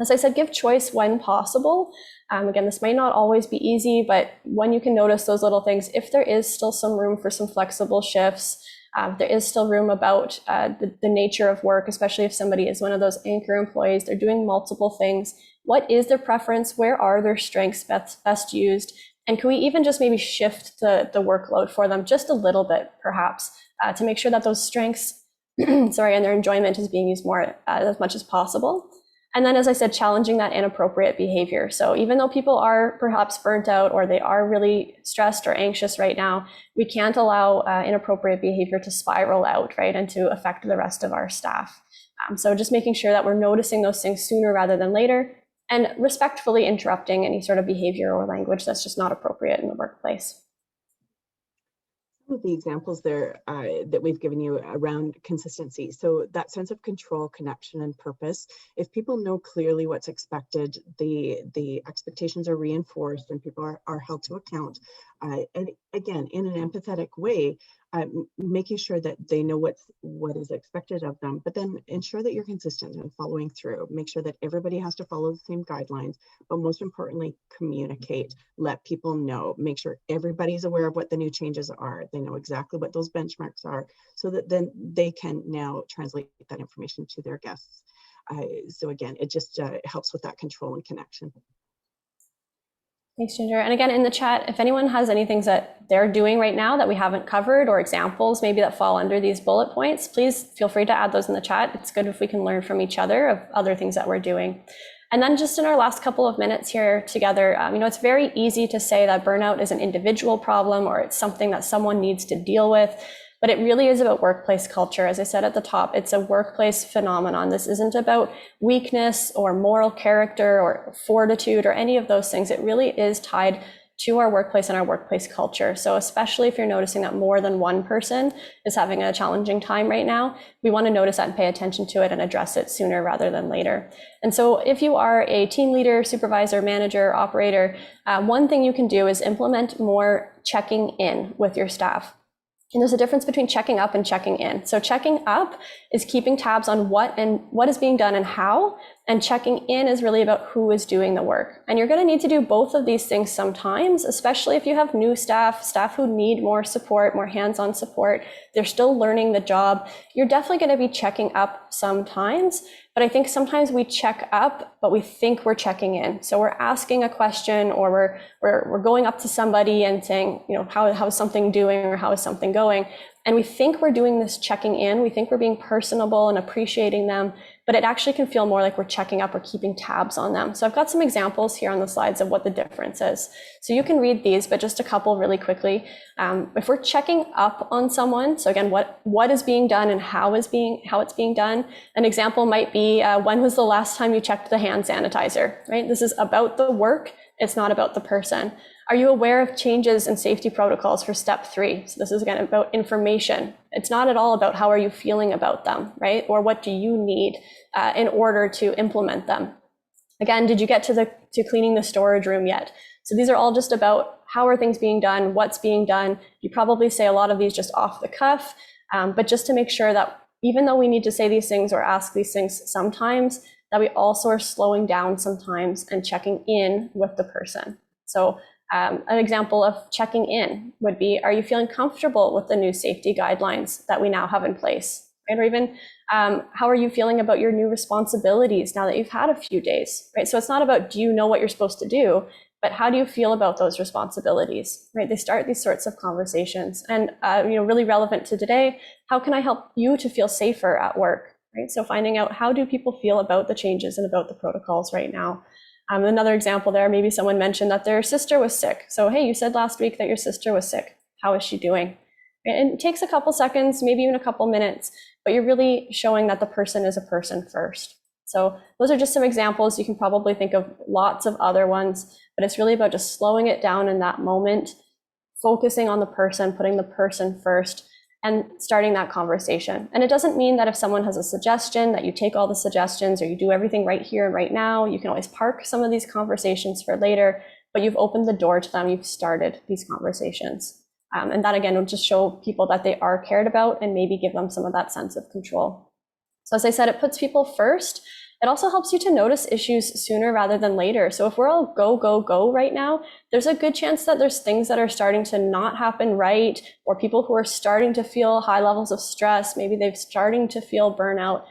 As I said, give choice when possible. Again, this might not always be easy, but when you can notice those little things, if there is still some room for some flexible shifts, there is still room about the nature of work, especially if somebody is one of those anchor employees, they're doing multiple things. What is their preference? Where are their strengths best used? And can we even just maybe shift the workload for them just a little bit, perhaps, to make sure that those strengths, and their enjoyment is being used more as much as possible. And then, as I said, challenging that inappropriate behavior. So even though people are perhaps burnt out or they are really stressed or anxious right now, we can't allow inappropriate behavior to spiral out, right, and to affect the rest of our staff. So just making sure that we're noticing those things sooner rather than later, and respectfully interrupting any sort of behavior or language that's just not appropriate in the workplace. Some of the examples there that we've given you around consistency. So that sense of control, connection, and purpose. If people know clearly what's expected, the expectations are reinforced and people are held to account. And again, in an empathetic way, making sure that they know what is expected of them, but then ensure that you're consistent and following through. Make sure that everybody has to follow the same guidelines, but most importantly, communicate, let people know, make sure everybody's aware of what the new changes are. They know exactly what those benchmarks are, so that then they can now translate that information to their guests. So again, it just helps with that control and connection. Thanks, Ginger. And again, in the chat, if anyone has any things that they're doing right now that we haven't covered, or examples maybe that fall under these bullet points, please feel free to add those in the chat. It's good if we can learn from each other of other things that we're doing. And then just in our last couple of minutes here together, it's very easy to say that burnout is an individual problem or it's something that someone needs to deal with. But it really is about workplace culture. As I said at the top, it's a workplace phenomenon. This isn't about weakness or moral character or fortitude or any of those things. It really is tied to our workplace and our workplace culture. So especially if you're noticing that more than one person is having a challenging time right now, we want to notice that and pay attention to it and address it sooner rather than later. And so if you are a team leader, supervisor, manager, operator, one thing you can do is implement more checking in with your staff. And there's a difference between checking up and checking in. So checking up is keeping tabs on what is being done and how, and checking in is really about who is doing the work. And you're going to need to do both of these things sometimes, especially if you have new staff who need more support, more hands-on support. They're still learning the job. You're definitely going to be checking up sometimes, but I think sometimes we check up, but we think we're checking in. So we're asking a question, or we're going up to somebody and saying, how is something doing, or how is something going? And we think we're doing this checking in. We think we're being personable and appreciating them, but it actually can feel more like we're checking up or keeping tabs on them. So I've got some examples here on the slides of what the difference is. So you can read these, but just a couple really quickly. If we're checking up on someone, so again, what is being done and how it's being done. An example might be, when was the last time you checked the hand sanitizer, right? This is about the work. It's not about the person. Are you aware of changes in safety protocols for step 3? So this is again about information. It's not at all about how are you feeling about them, right? Or what do you need in order to implement them? Again, did you get to cleaning the storage room yet? So these are all just about how are things being done, what's being done. You probably say a lot of these just off the cuff, but just to make sure that even though we need to say these things or ask these things sometimes, that we also are slowing down sometimes and checking in with the person. So an example of checking in would be, are you feeling comfortable with the new safety guidelines that we now have in place? Right? Or even, how are you feeling about your new responsibilities now that you've had a few days? Right? So it's not about, do you know what you're supposed to do, but how do you feel about those responsibilities? Right? They start these sorts of conversations, and really relevant to today. How can I help you to feel safer at work? Right? So finding out, how do people feel about the changes and about the protocols right now? Another example there, maybe someone mentioned that their sister was sick. So, hey, you said last week that your sister was sick. How is she doing? And it takes a couple seconds, maybe even a couple minutes, but you're really showing that the person is a person first. So those are just some examples. You can probably think of lots of other ones, but it's really about just slowing it down in that moment, focusing on the person, putting the person first, and starting that conversation. And it doesn't mean that if someone has a suggestion that you take all the suggestions or you do everything right here and right now. You can always park some of these conversations for later, but you've opened the door to them, you've started these conversations. And that again will just show people that they are cared about and maybe give them some of that sense of control. So as I said, it puts people first. It also helps you to notice issues sooner rather than later. So if we're all go, go, go right now, there's a good chance that there's things that are starting to not happen right, or people who are starting to feel high levels of stress, maybe they're starting to feel burnout,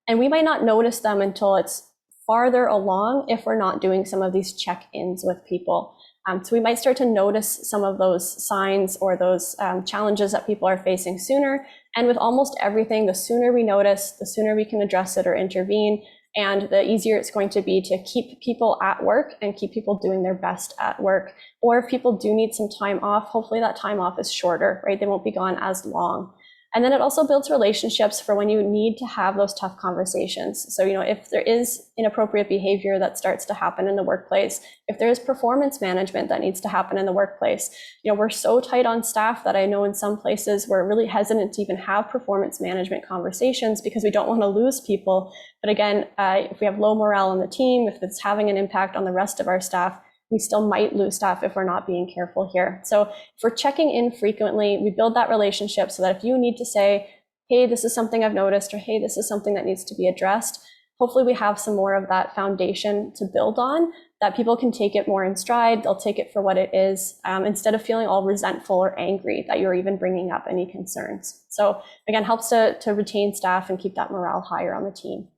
and we might not notice them until it's farther along if we're not doing some of these check-ins with people. So we might start to notice some of those signs or those challenges that people are facing sooner. And with almost everything, the sooner we notice, the sooner we can address it or intervene, and the easier it's going to be to keep people at work and keep people doing their best at work. Or if people do need some time off, hopefully that time off is shorter, right? They won't be gone as long. And then it also builds relationships for when you need to have those tough conversations. So, if there is inappropriate behavior that starts to happen in the workplace, if there is performance management that needs to happen in the workplace, we're so tight on staff that I know in some places we're really hesitant to even have performance management conversations because we don't want to lose people. But again, if we have low morale on the team, if it's having an impact on the rest of our staff, we still might lose staff if we're not being careful here. So if we're checking in frequently, we build that relationship so that if you need to say, hey, this is something I've noticed, or hey, this is something that needs to be addressed, hopefully we have some more of that foundation to build on, that people can take it more in stride, they'll take it for what it is, instead of feeling all resentful or angry that you're even bringing up any concerns. So again, helps to retain staff and keep that morale higher on the team.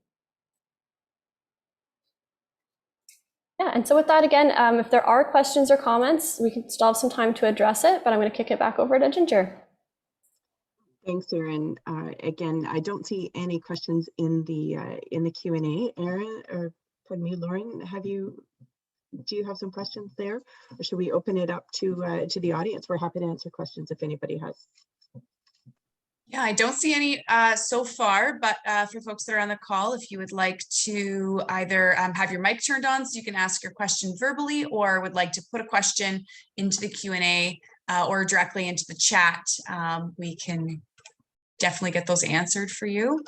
Yeah, and so with that, again, if there are questions or comments, we can still have some time to address it, but I'm going to kick it back over to Ginger. Thanks, Aaryn. Again, I don't see any questions in the Q&A. Aaryn, or pardon me, Lauren, do you have some questions there, or should we open it up to the audience? We're happy to answer questions if anybody has. Yeah, I don't see any so far, but for folks that are on the call, if you would like to either have your mic turned on so you can ask your question verbally, or would like to put a question into the Q&A or directly into the chat, we can definitely get those answered for you.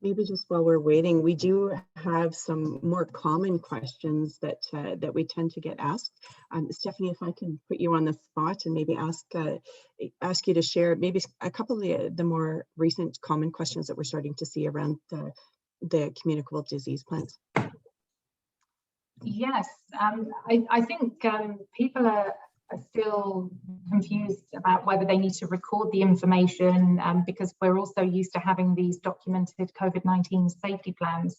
Maybe just while we're waiting, we do have some more common questions that we tend to get asked. Stephanie, if I can put you on the spot and maybe ask you to share maybe a couple of the more recent common questions that we're starting to see around the communicable disease plans. Yes, I think people are still confused about whether they need to record the information because we're also used to having these documented COVID-19 safety plans,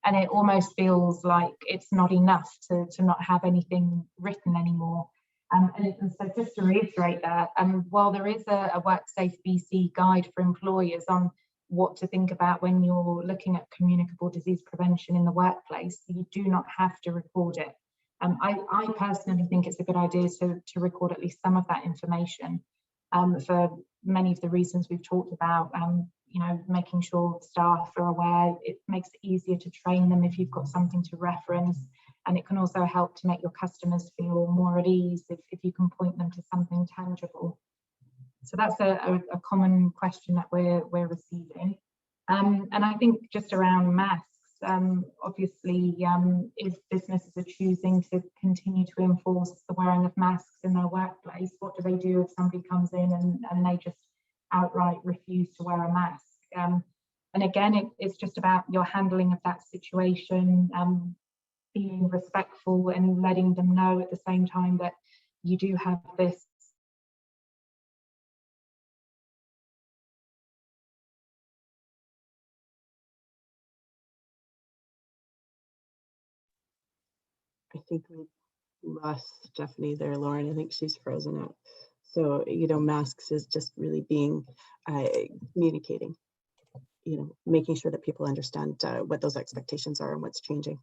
and it almost feels like it's not enough to not have anything written anymore. And so just to reiterate that, while there is a WorkSafe BC guide for employers on what to think about when you're looking at communicable disease prevention in the workplace, you do not have to record it. I personally think it's a good idea to record at least some of that information for many of the reasons we've talked about, making sure staff are aware. It makes it easier to train them if you've got something to reference, and it can also help to make your customers feel more at ease if you can point them to something tangible. So that's a common question that we're receiving. And I think just around masks, obviously, if businesses are choosing to continue to enforce the wearing of masks in their workplace, what do they do if somebody comes in and they just outright refuse to wear a mask? And again, it's just about your handling of that situation, being respectful and letting them know at the same time that you do have this I think we lost Stephanie there, Lauren. I think she's frozen up. So, masks is just really being communicating, making sure that people understand what those expectations are and what's changing.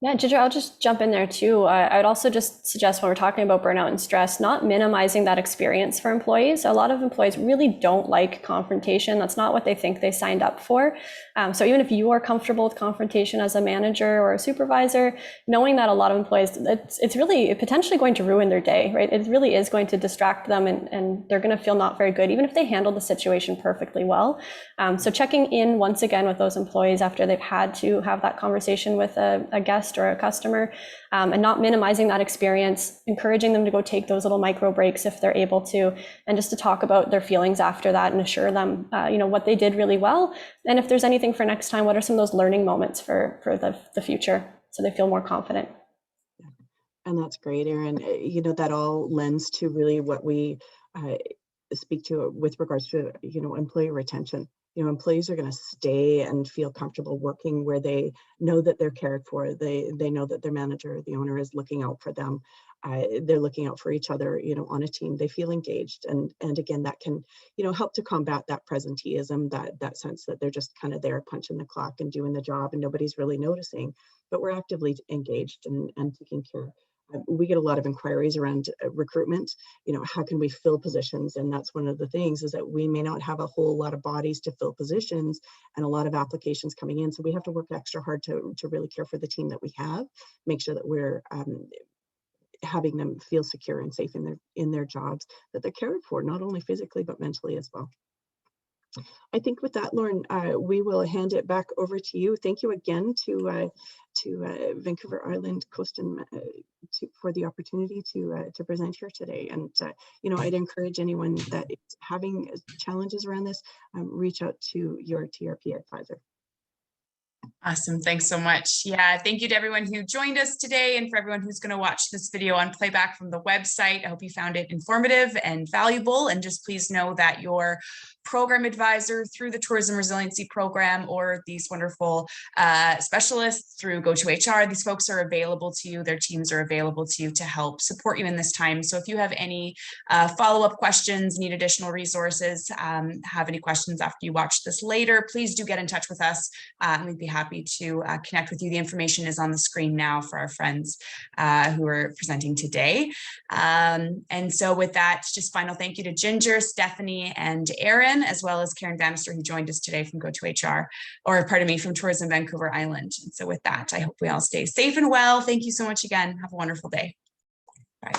Yeah, Ginger, I'll just jump in there too. I would also just suggest when we're talking about burnout and stress, not minimizing that experience for employees. A lot of employees really don't like confrontation. That's not what they think they signed up for. So even if you are comfortable with confrontation as a manager or a supervisor, knowing that a lot of employees, it's really potentially going to ruin their day, right? It really is going to distract them, and they're going to feel not very good, even if they handle the situation perfectly well. So checking in once again with those employees after they've had to have that conversation with a guest guest or a customer, and not minimizing that experience, encouraging them to go take those little micro breaks if they're able to, and just to talk about their feelings after that and assure them, what they did really well. And if there's anything for next time, what are some of those learning moments for the future, so they feel more confident. And that's great, Aaryn. That all lends to really what we speak to with regards to, employee retention. Employees are going to stay and feel comfortable working where they know that they're cared for. They know that their manager, the owner, is looking out for them. They're looking out for each other, on a team. They feel engaged. And again, that can, help to combat that presenteeism, that sense that they're just kind of there punching the clock and doing the job and nobody's really noticing, but we're actively engaged and taking care. We get a lot of inquiries around recruitment. How can we fill positions? And that's one of the things, is that we may not have a whole lot of bodies to fill positions and a lot of applications coming in. So we have to work extra hard to really care for the team that we have, make sure that we're having them feel secure and safe in their jobs, that they're cared for, not only physically, but mentally as well. I think with that, Lauren, we will hand it back over to you. Thank you again to Vancouver Island Coast for the opportunity to present here today. And I'd encourage anyone that is having challenges around this, reach out to your TRP advisor. Awesome. Thanks so much. Yeah, thank you to everyone who joined us today, and for everyone who's going to watch this video on playback from the website. I hope you found it informative and valuable. And just please know that your program advisor through the Tourism Resiliency Program, or these wonderful specialists through GoToHR, these folks are available to you. Their teams are available to you to help support you in this time. So if you have any follow-up questions, need additional resources, have any questions after you watch this later, please do get in touch with us. We'd be happy to connect with you. The information is on the screen now for our friends who are presenting today. And so with that, just final thank you to Ginger, Stephanie, and Aaryn, as well as Karen Bannister, who joined us today from GoToHR, or pardon me, from Tourism Vancouver Island. And so with that, I hope we all stay safe and well. Thank you so much again. Have a wonderful day. Bye.